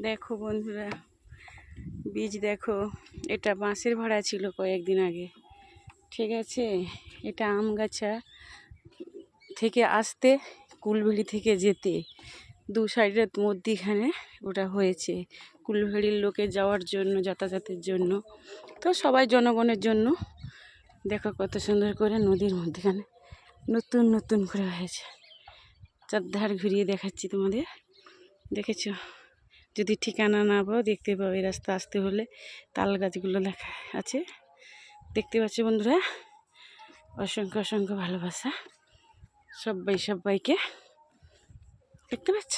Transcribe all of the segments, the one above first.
দেখো বন্ধুরা, বীজ দেখো। এটা বাঁশের ভাড়া ছিল কয়েকদিন আগে, ঠিক আছে। এটা আমগাছা থেকে আসতে, কুলবেড়ি থেকে যেতে দু সাইডের মধ্যিখানে ওটা হয়েছে কুলবেড়ির লোকে যাওয়ার জন্য, যাতায়াতের জন্য। তো সবাই জনগণের জন্য। দেখো কত সুন্দর করে নদীর মধ্যখানে নতুন নতুন করে হয়েছে। চারধার ঘুরিয়ে দেখাচ্ছি তোমাদের, দেখেছো? যদি ঠিকানা না পাও দেখতে পাও, এই রাস্তা আসতে হলে তাল গাছগুলো লেখা আছে, দেখতে পাচ্ছ বন্ধুরা। অসংখ্য অসংখ্য ভালোবাসা সবাইকে, দেখতে পাচ্ছ?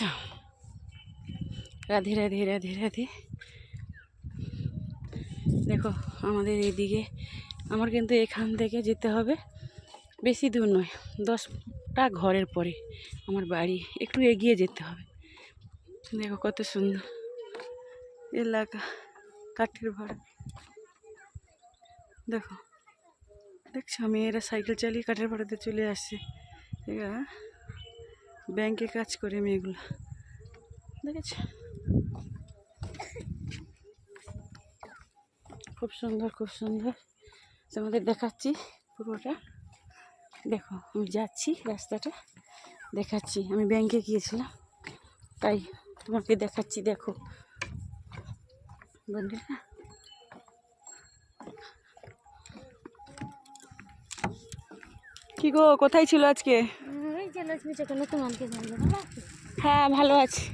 রাধে রাধে রাধে রাধে। দেখো আমাদের এইদিকে, আমার কিন্তু এখান থেকে যেতে হবে, বেশি দূর নয়, 10টা ঘরের পরে আমার বাড়ি, একটু এগিয়ে যেতে হবে। দেখো কত সুন্দর এলাকা, কাঠের ভাড়া। দেখো, দেখছো মেয়েরা সাইকেল চালিয়ে কাঠের ভাড়াতে চলে আসছে। এরা ব্যাংকে কাজ করে মেয়েগুলো, দেখেছ? খুব সুন্দর খুব সুন্দর, তোমাদের দেখাচ্ছি পুরোটা। দেখো আমি যাচ্ছি, রাস্তাটা দেখাচ্ছি। আমি ব্যাংকে গিয়েছিলাম, তাই তোমাকে দেখাচ্ছি। দেখো বন্ধুরা, কি গো, কোথায় ছিল আজকে? হ্যাঁ ভালো আছি,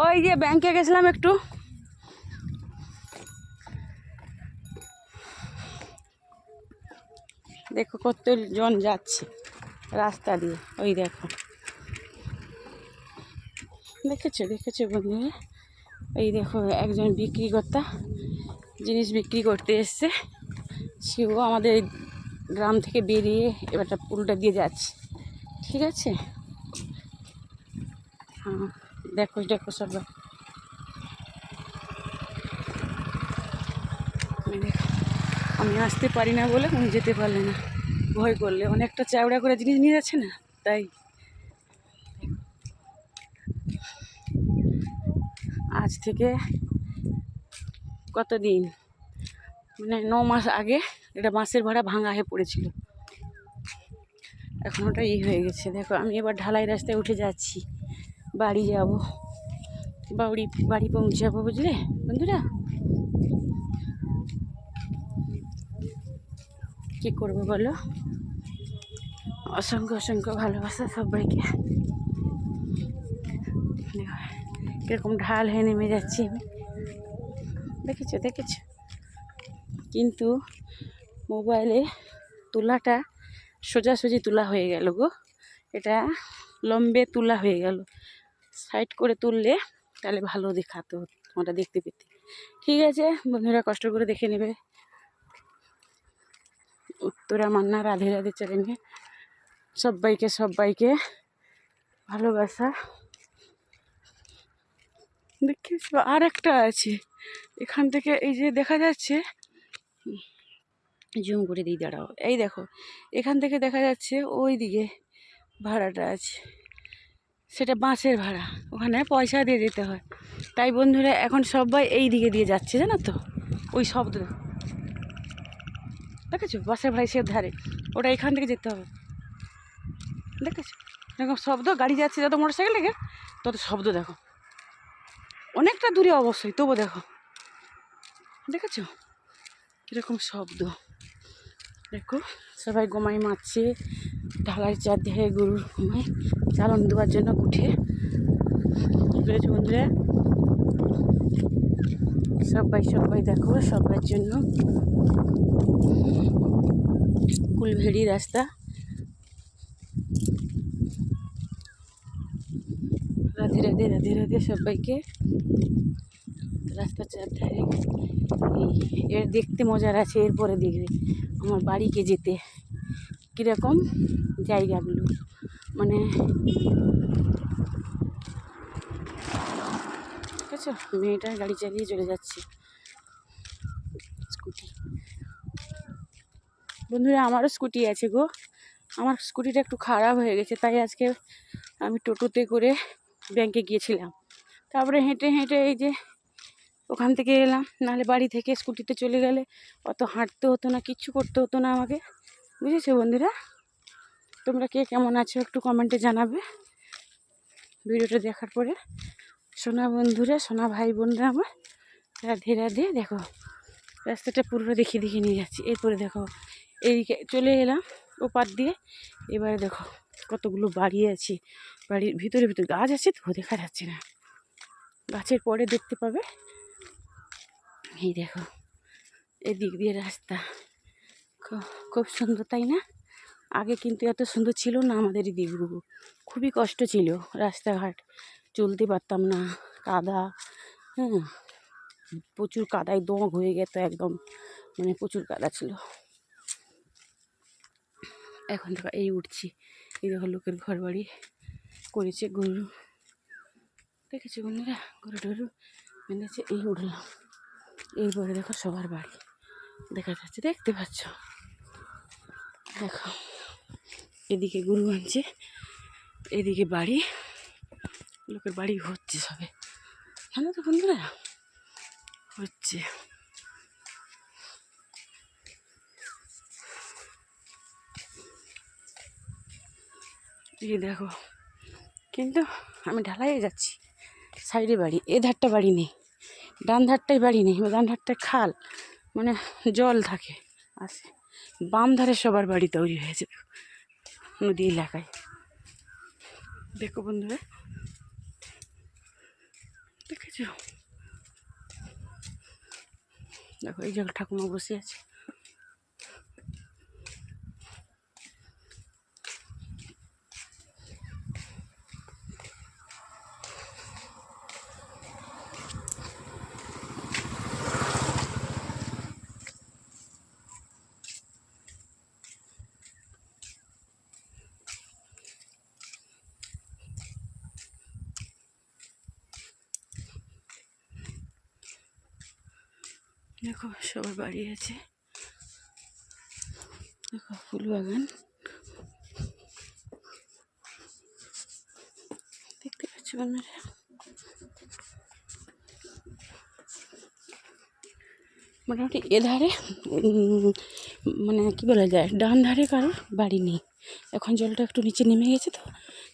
ওই যে ব্যাংকে গেছিলাম একটু। দেখো কতজন যাচ্ছে রাস্তা দিয়ে, ওই দেখো, দেখেছো বন্ধুরা? এই দেখো একজন বিক্রিকর্তা জিনিস বিক্রি করতে এসছে, সেও আমাদের গ্রাম থেকে বেরিয়ে এবারটা পুরোটা দিয়ে যাচ্ছে, ঠিক আছে। হ্যাঁ দেখো সবাই, আমি আসতে পারি না বলে উনি যেতে পারলে না, ভয় করলে। অনেকটা চাওড়া করে জিনিস নিয়ে যাচ্ছে না, তাই। আজ থেকে কতদিন, মানে 9 মাস আগে এটা বাঁশের ভাড়া ভাঙা হয়ে পড়েছিল, এখন ওটা হয়ে গেছে। দেখো আমি এবার ঢালাই রাস্তায় উঠে যাচ্ছি, বাড়ি যাব, বাড়ি পৌঁছাবো, বুঝলে বন্ধুরা? কি করবো বলো? অসংখ্য অসংখ্য ভালোবাসা সবাইকে। কিরকম ঢাল হয়ে নেমে যাচ্ছি আমি, দেখেছো? কিন্তু মোবাইলে তোলাটা সোজাসুজি তোলা হয়ে গেল গো, এটা লম্বে তোলা হয়ে গেল। সাইড করে তুললে তাহলে ভালো দেখাতো, তোমরা দেখতে পেতে। ঠিক আছে বন্ধুরা, কষ্ট করে দেখে নেবে। উত্তরা মান্না রাধে রাধে চ্যানেলে সবাইকে ভালোবাসা। দেখিস, আর একটা আছে এখান থেকে, এই যে দেখা যাচ্ছে, জুম করে দিই দাঁড়াও। এই দেখো এখান থেকে দেখা যাচ্ছে ওই দিকে ভাড়াটা আছে, সেটা বাসের ভাড়া, ওখানে পয়সা দিয়ে যেতে হয়। তাই বন্ধুরা এখন সবাই এই দিকে দিয়ে যাচ্ছে, জানো তো? ওই শব্দ দেখেছো, বাসের ভাড়া সে ধারে, ওটা এখান থেকে যেতে হবে, দেখেছো? এরকম শব্দ, গাড়ি যাচ্ছে যত মোটর সাইকেল থেকে তত শব্দ। দেখো অনেকটা দূরে অবশ্যই, তবু দেখেছো কীরকম শব্দ। দেখো সবাই গোমাই মারছে, ঢালাই চারদিকে গরুর গোমাই চালন দেওয়ার জন্য উঠে বুঝেছো বন্ধুরা? সবাই দেখো, সবার জন্য কুলভেড়ি রাস্তা। রাধে রাধে রাধে রাধে সবাইকে। রাস্তার চারধারে এর দেখতে মজার আছে, এরপরে দেখবে আমার বাড়িকে যেতে কীরকম জায়গাগুলো, মানে ঠিক আছে। মেয়েটা গাড়ি চালিয়ে চলে যাচ্ছে, স্কুটি। বন্ধুরা আমারও স্কুটি আছে গো, আমার স্কুটিটা একটু খারাপ হয়ে গেছে, তাই আজকে আমি টোটোতে করে ব্যাংকে গিয়েছিলাম। তারপরে হেঁটে হেঁটে এই যে ওখান থেকে এলাম, নাহলে বাড়ি থেকে স্কুটিতে চলে গেলে অত হাঁটতে হতো না, কিচ্ছু করতে হতো না আমাকে। বুঝেছো বন্ধুরা? তোমরা কে কেমন আছো একটু কমেন্টে জানাবে ভিডিওটা দেখার পরে। সোনা বন্ধুরা, সোনা ভাই বোনরা আমার, রাধে রাধে। দেখো রাস্তাটা পুরো দেখিয়ে দেখিয়ে নিয়ে যাচ্ছি। এরপরে দেখো এইদিকে চলে এলাম ওপার দিয়ে। এবারে দেখো কতগুলো বাড়ি আছে, বাড়ির ভিতরে ভিতরে গাছ আছে তো দেখা যাচ্ছে না, গাছের পরে দেখতে পাবে। এই দেখো এদিক দিয়ে রাস্তা, খুব সুন্দর তাই না? আগে কিন্তু এত সুন্দর ছিল না আমাদের এই দিকগুলো, খুবই কষ্ট ছিল, রাস্তাঘাট চলতে পারতাম না, কাদা, হ্যাঁ প্রচুর কাদায় দোঁক হয়ে গেত একদম, মানে প্রচুর কাদা ছিল। এখন দেখো এই উঠছি, এই দেখো লোকের ঘর বাড়ি করেছে, গরু দেখেছি বন্ধুরা, গরু টরু বেঁধেছে, এই উঠলাম। এইবারে দেখো সবার বাড়ি দেখা যাচ্ছে, দেখতে পাচ্ছ? দেখো এদিকে গরু আনছে, এদিকে বাড়ি, লোকের বাড়ি হচ্ছে সবে, জানো তো বন্ধুরা, হচ্ছে। এই দেখো, কিন্তু আমি ঢালাইয়ে যাচ্ছি, সাইডে বাড়ি, এ ধারটা বাড়ি নেই, ডান ধারটাই বাড়ি নেই, ডান ধারটায় খাল, মানে জল থাকে আসে। বাম ধারে সবার বাড়ি তৈরি হয়েছে নদী এলাকায়। দেখো বন্ধুরা, দেখেছো? দেখো এই জায়গা ঠাকুমা বসে আছে। দেখো সবার বাড়ি আছে, দেখো ফুল বাগান দেখতে পাচ্ছ বন্ধুরা। মোটামুটি এধারে মানে কী বলা যায়, ডান ধারে কারোর বাড়ি নেই। এখন জলটা একটু নিচে নেমে গেছে তো,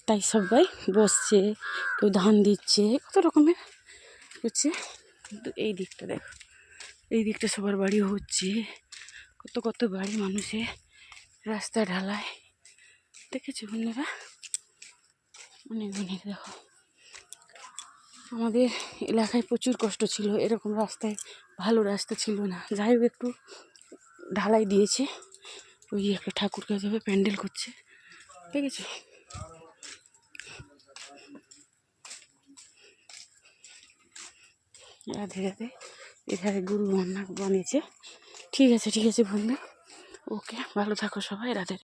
তাই সবাই বসছে, কেউ ধান দিচ্ছে, কত রকমের হচ্ছে। কিন্তু এই দিকটা দেখো, এই দিকটা সবার বাড়ি হচ্ছে, কত কত বাড়ি মানুষের, রাস্তা ঢালাই, দেখেছো বন্ধুরা? অনেক অনেক। দেখো আমাদের এলাকায় প্রচুর কষ্ট ছিল, এরকম রাস্তায় ভালো রাস্তা ছিল না, যাই হোক একটু ঢালাই দিয়েছে। ওই একটা ঠাকুর কাছে যাবে, প্যান্ডেল করছে, ঠিক আছে? রাধে রাধে। এধারে গুরু বানিয়েছে। ঠিক আছে ঠিক আছে বন্ধু, ওকে ভালো থাকো সবাই, রাধে।